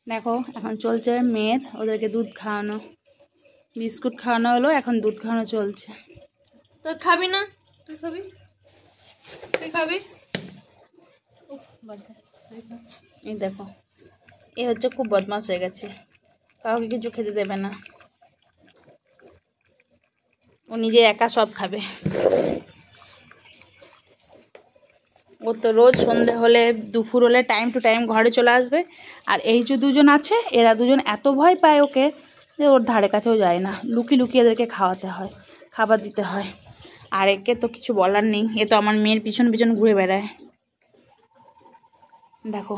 দেখো এখন চলছে মেয়ের ওদেরকে দুধ খাওয়ানো, বিস্কুট খাওয়ানো হলো, এখন দুধ খাওয়ানো চলছে। তোর খাবি না? তুই খাবি? এই দেখো এ হচ্ছে খুব বদমাশ হয়ে গেছে, কাউকে কিছু খেতে দেবে না, ও নিজে একা সব খাবে। ও তো রোজ সন্ধে হলে দুপুর হলে টাইম টু টাইম ঘরে চলে আসবে। আর এই যে দুজন আছে এরা দুজন এত ভয় পায় ওকে যে ওর ধারে কাছেও যায় না, লুকিয়ে লুকিয়ে এদেরকে খাওয়াতে হয়, খাবার দিতে হয়। আর একে তো কিছু বলার নেই, এ তো আমার মেয়ের পিছন পিছন ঘুরে বেড়ায়। দেখো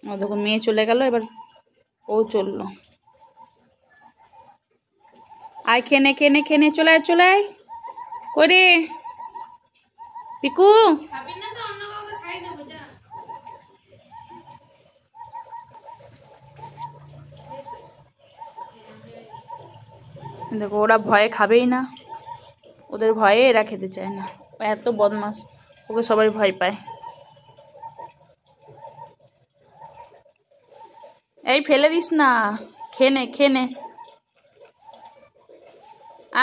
ও দেখো মেয়ে চলে গেল, এবার ও চললো। আয় খেনে খেনে খেনে চলে আয় চলে আয় করে পিকু। দেখো ওরা ভয়ে খাবেই না, ওদের ভয়ে এরা খেতে চায় না, এত বদমাস, ওকে সবাই ভয় পায়। এই ফেলে দিস না, খেনে খেনে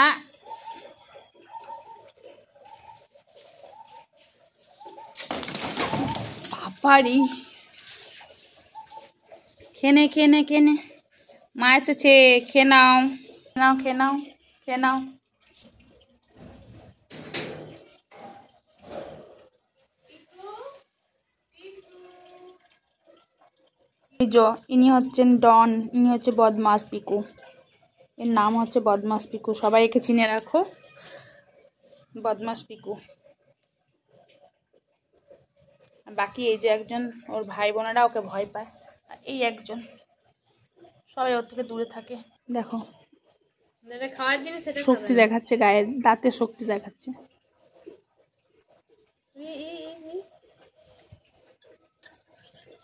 আ বাবারি, খেনে খেনে খেনে মা এসেছে, খেয়ে নাও নাও খেয়ে নাও খেয়ে নাও। ইনি হচ্ছেন ডন, ইনি হচ্ছে বদমাস পিকু, এর নাম হচ্ছে বদমাস পিকু, সবাই একে চিনে রাখো, বদমাস পিকু। বাকি এই যে একজন ওর ভাই বোনেরা ওকে ভয় পায়, আর এই একজন, সবাই ওর থেকে দূরে থাকে। দেখো খাওয়ার জিনিস শক্তি দেখাচ্ছে, গায়ের দাঁতে শক্তি দেখাচ্ছে।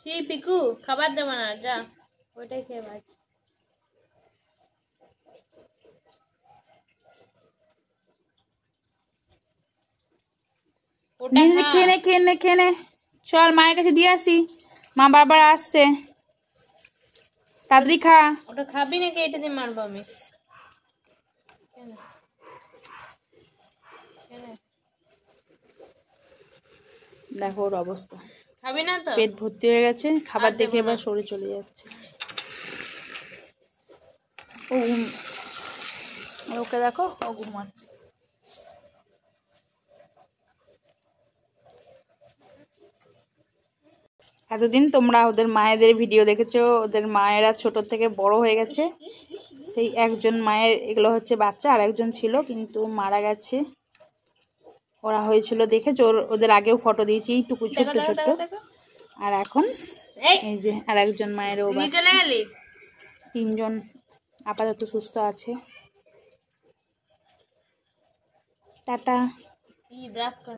সেই পিকু খাবার দেবো না, যা ওইটাই খেয়ে ভাজ। খেয়ে খেয়ে খেয়ে চল মায়ের কাছে দিয়ে আসি, মা বারবার আসছে, তাড়াতাড়ি খা। ওটা খাবি নাকি এটা দিয়ে মারবো আমি? দেখো ওর অবস্থা, খাবি না তো? পেট ভর্তি হয়ে গেছে, খাবার দেখে এবার সরে চলে যাচ্ছে। ও ওকে দেখো ও ঘুমাচ্ছে। এতদিন তোমরা ওদের মায়েদের ভিডিও দেখেছো, ওদের মায়েরা ছোট থেকে বড় হয়ে গেছে, সেই একজন মায়ের এগুলো হচ্ছে বাচ্চা, আর একজন ছিল কিন্তু মারা গেছে, ওরা হয়েছিল দেখেছো, ওদের আগেও ফটো দিয়েছি এইটুকু ছোট্ট ছোট্ট। আর এখন এই যে আর একজন মায়েরও বাচ্চা, তিনজন আপাতত সুস্থ আছে। টাটা।